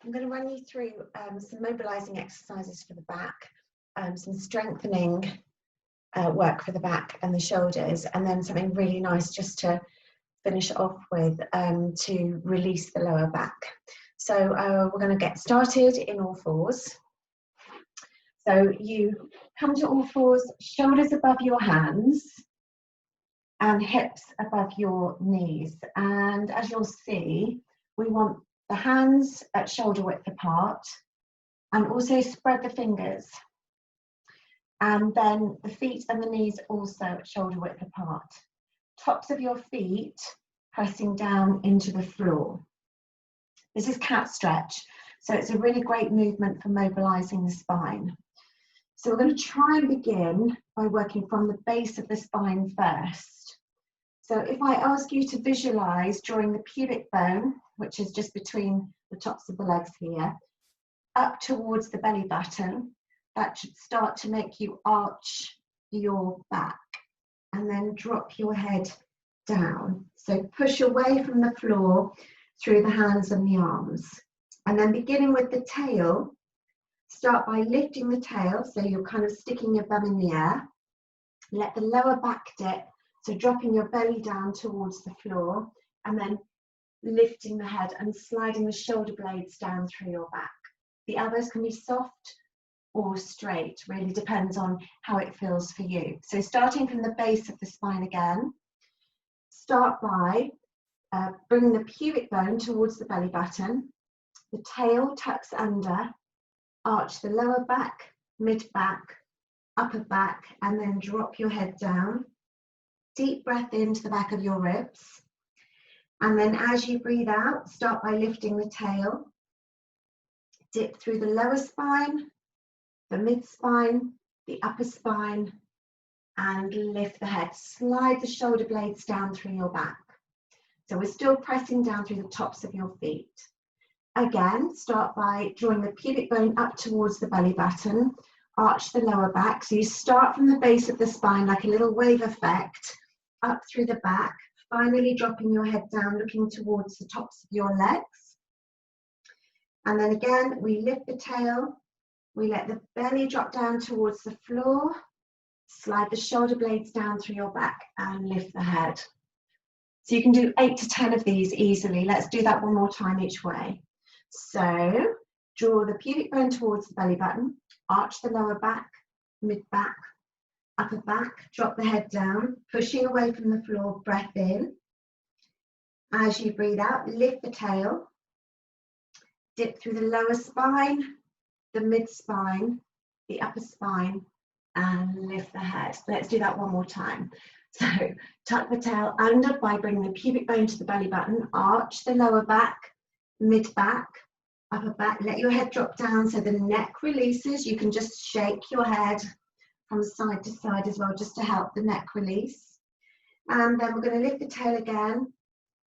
I'm going to run you through some mobilizing exercises for the back, some strengthening work for the back and the shoulders, and then something really nice just to finish off with to release the lower back. So we're going to get started in all fours. So you come to all fours, shoulders above your hands and hips above your knees. And as you'll see, we want the hands at shoulder width apart, and also spread the fingers. And then the feet and the knees also at shoulder width apart. Tops of your feet pressing down into the floor. This is cat stretch, so it's a really great movement for mobilizing the spine. So we're going to try and begin by working from the base of the spine first. So if I ask you to visualize drawing the pubic bone, which is just between the tops of the legs here, up towards the belly button, that should start to make you arch your back and then drop your head down. So push away from the floor through the hands and the arms. And then beginning with the tail, start by lifting the tail, so you're kind of sticking your bum in the air. Let the lower back dip, so dropping your belly down towards the floor, and then lifting the head and sliding the shoulder blades down through your back. The elbows can be soft or straight, really depends on how it feels for you. So starting from the base of the spine again, start by bringing the pubic bone towards the belly button, the tail tucks under, arch the lower back, mid back, upper back, and then drop your head down. Deep breath into the back of your ribs. And then as you breathe out, start by lifting the tail. Dip through the lower spine, the mid spine, the upper spine, and lift the head. Slide the shoulder blades down through your back. So we're still pressing down through the tops of your feet. Again, start by drawing the pubic bone up towards the belly button, arch the lower back. So you start from the base of the spine like a little wave effect, up through the back, finally dropping your head down, looking towards the tops of your legs. And then again, we lift the tail, we let the belly drop down towards the floor, slide the shoulder blades down through your back and lift the head. So you can do 8 to 10 of these easily. Let's do that one more time each way. So draw the pubic bone towards the belly button, arch the lower back, mid back, upper back, drop the head down, pushing away from the floor, breath in. As you breathe out, lift the tail, dip through the lower spine, the mid spine, the upper spine, and lift the head. Let's do that one more time. So tuck the tail under by bringing the pubic bone to the belly button, arch the lower back, mid back, upper back, let your head drop down so the neck releases. You can just shake your head from side to side as well, just to help the neck release. And then we're going to lift the tail again,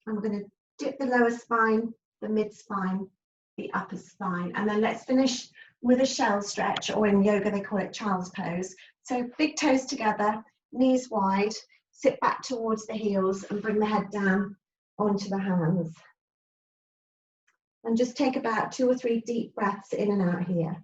and we're going to dip the lower spine, the mid spine, the upper spine. And then let's finish with a shell stretch, or in yoga they call it child's pose. So big toes together, knees wide, sit back towards the heels and bring the head down onto the hands. And just take about 2 or 3 deep breaths in and out here.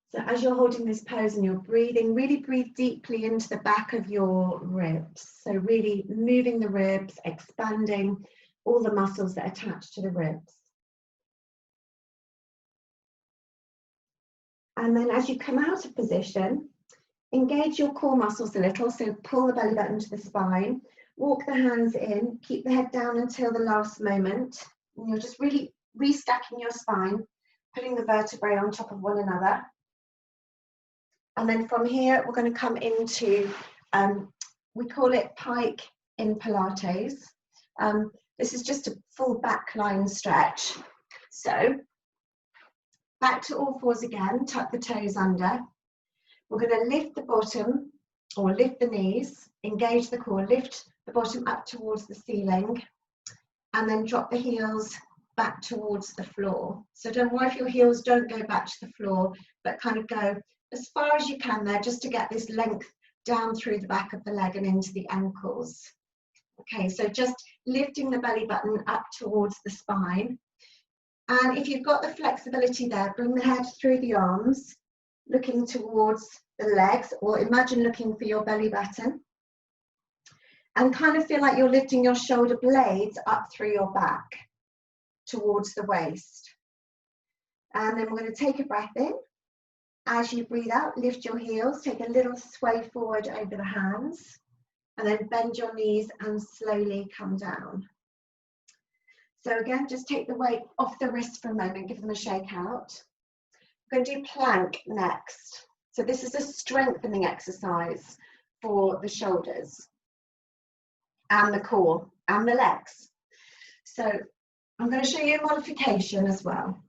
So as you're holding this pose and you're breathing, really breathe deeply into the back of your ribs. So really moving the ribs, expanding all the muscles that attach to the ribs. And then as you come out of position, engage your core muscles a little. So pull the belly button to the spine, walk the hands in, keep the head down until the last moment. And you're just really restacking your spine, putting the vertebrae on top of one another. And then from here, we're going to come into, we call it pike in Pilates. This is just a full back line stretch. So back to all fours again, tuck the toes under. We're going to lift the bottom, or lift the knees, engage the core, lift the bottom up towards the ceiling, and then drop the heels back towards the floor. So don't worry if your heels don't go back to the floor, but kind of go as far as you can there, just to get this length down through the back of the leg and into the ankles. Okay, so just lifting the belly button up towards the spine. And if you've got the flexibility there, bring the head through the arms, looking towards the legs, or imagine looking for your belly button. And kind of feel like you're lifting your shoulder blades up through your back towards the waist. And then we're going to take a breath in. As you breathe out, lift your heels, take a little sway forward over the hands, and then bend your knees and slowly come down. So again, just take the weight off the wrist for a moment, give them a shake out. We're going to do plank next. So this is a strengthening exercise for the shoulders and the core and the legs. So I'm going to show you a modification as well.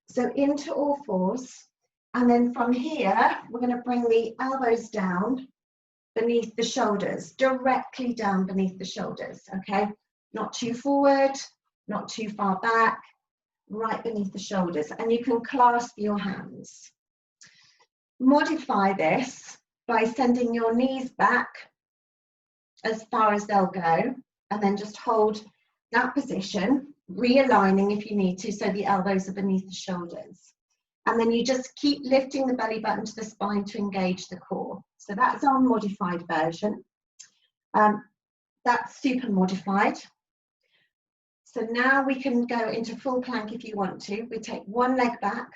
So into all fours, and then from here, we're going to bring the elbows down beneath the shoulders, directly down beneath the shoulders, okay? Not too forward, not too far back, right beneath the shoulders. And you can clasp your hands. Modify this by sending your knees back as far as they'll go, and then just hold that position, realigning if you need to, so the elbows are beneath the shoulders. And then you just keep lifting the belly button to the spine to engage the core. So that's our modified version. That's super modified. So now we can go into full plank if you want to. We take one leg back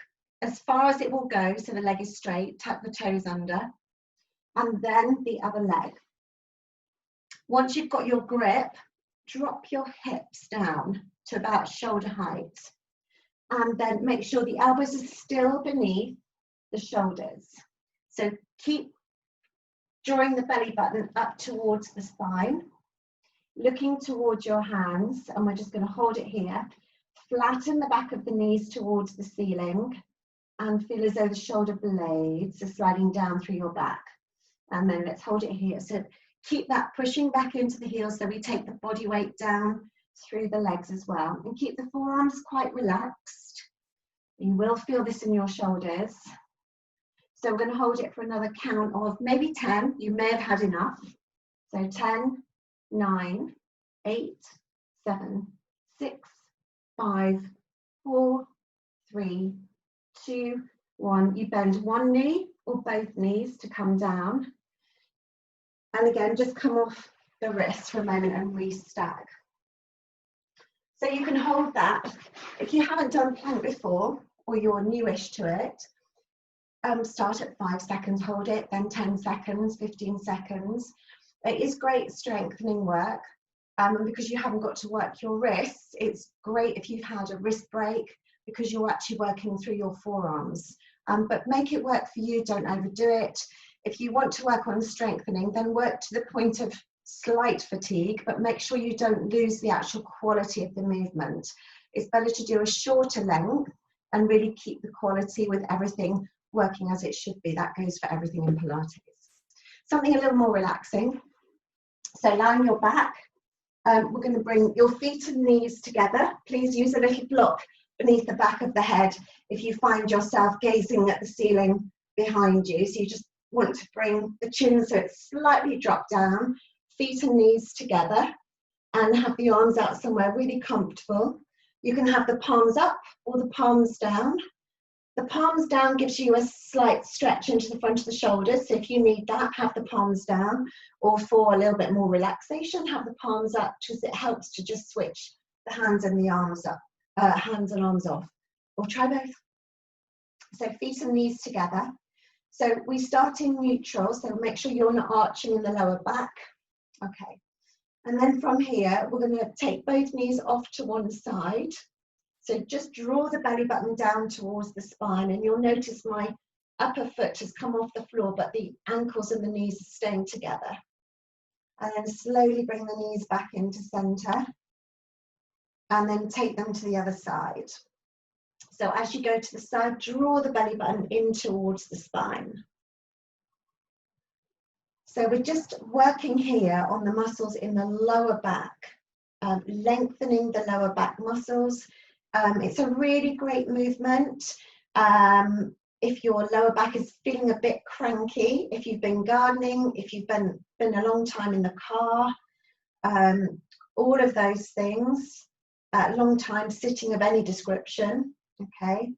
as far as it will go, so the leg is straight, tuck the toes under, and then the other leg. Once you've got your grip, drop your hips down to about shoulder height. And then make sure the elbows are still beneath the shoulders. So keep drawing the belly button up towards the spine, looking towards your hands, and we're just going to hold it here. Flatten the back of the knees towards the ceiling and feel as though the shoulder blades are sliding down through your back. And then let's hold it here. So keep that pushing back into the heels so we take the body weight down through the legs as well. And keep the forearms quite relaxed. You will feel this in your shoulders. So we're going to hold it for another count of maybe 10. You may have had enough. So 10, 9, 8, 7, 6, 5, 4, 3, 2, 1. You bend one knee or both knees to come down. And again, just come off the wrist for a moment and restack. So you can hold that. If you haven't done plank before, or you're newish to it, start at 5 seconds, hold it, then 10 seconds, 15 seconds. It is great strengthening work. And because you haven't got to work your wrists, it's great if you've had a wrist break because you're actually working through your forearms. But make it work for you, don't overdo it. If you want to work on strengthening, then work to the point of slight fatigue, but make sure you don't lose the actual quality of the movement. It's better to do a shorter length and really keep the quality with everything working as it should be. That goes for everything in Pilates. Something a little more relaxing. So lie on your back. We're going to bring your feet and knees together. Please use a little block beneath the back of the head if you find yourself gazing at the ceiling behind you. So you just want to bring the chin so it's slightly dropped down, feet and knees together, and have the arms out somewhere really comfortable. You can have the palms up or the palms down. The palms down gives you a slight stretch into the front of the shoulders. So if you need that, have the palms down. Or for a little bit more relaxation, have the palms up because it helps to just switch the hands and the arms up, hands and arms off. Or try both. So feet and knees together. So we start in neutral, so make sure you're not arching in the lower back. Okay. And then from here, we're going to take both knees off to one side. So just draw the belly button down towards the spine, and you'll notice my upper foot has come off the floor, but the ankles and the knees are staying together. And then slowly bring the knees back into center, and then take them to the other side. So as you go to the side, draw the belly button in towards the spine. So we're just working here on the muscles in the lower back, lengthening the lower back muscles. It's a really great movement. if your lower back is feeling a bit cranky, if you've been gardening, if you've been a long time in the car, all of those things, long time sitting of any description, okay?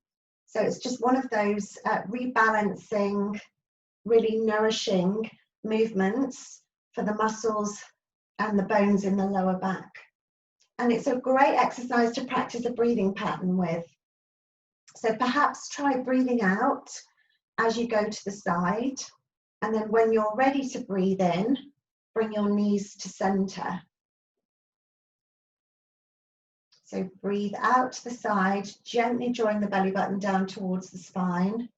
So it's just one of those rebalancing, really nourishing movements for the muscles and the bones in the lower back. And it's a great exercise to practice a breathing pattern with. So perhaps try breathing out as you go to the side, and then when you're ready to breathe in, bring your knees to center. So breathe out to the side, gently drawing the belly button down towards the spine,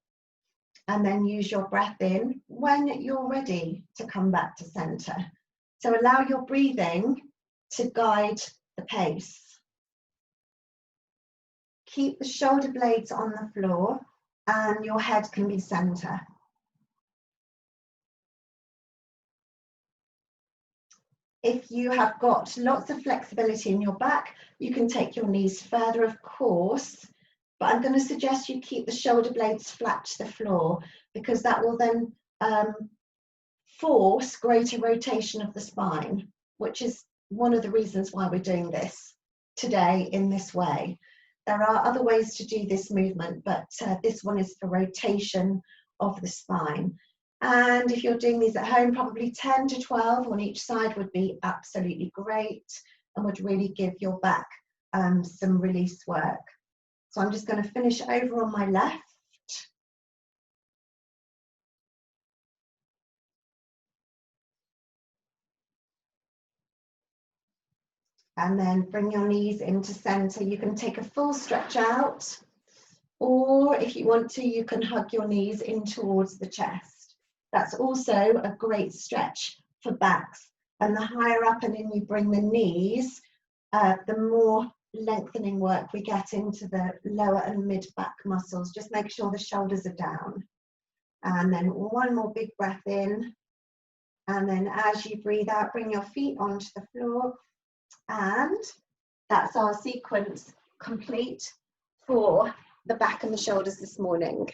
and then use your breath in when you're ready to come back to center. So allow your breathing to guide the pace. Keep the shoulder blades on the floor and your head can be center. If you have got lots of flexibility in your back, you can take your knees further, of course, but I'm going to suggest you keep the shoulder blades flat to the floor, because that will then force greater rotation of the spine, which is one of the reasons why we're doing this today in this way. There are other ways to do this movement, but this one is for rotation of the spine. And if you're doing these at home, probably 10 to 12 on each side would be absolutely great and would really give your back some release work. So I'm just going to finish over on my left. And then bring your knees into center. You can take a full stretch out, or if you want to, you can hug your knees in towards the chest. That's also a great stretch for backs. And the higher up and in you bring the knees, the more lengthening work we get into the lower and mid back muscles. Just make sure the shoulders are down. And then one more big breath in. And then as you breathe out, bring your feet onto the floor. And that's our sequence complete for the back and the shoulders this morning.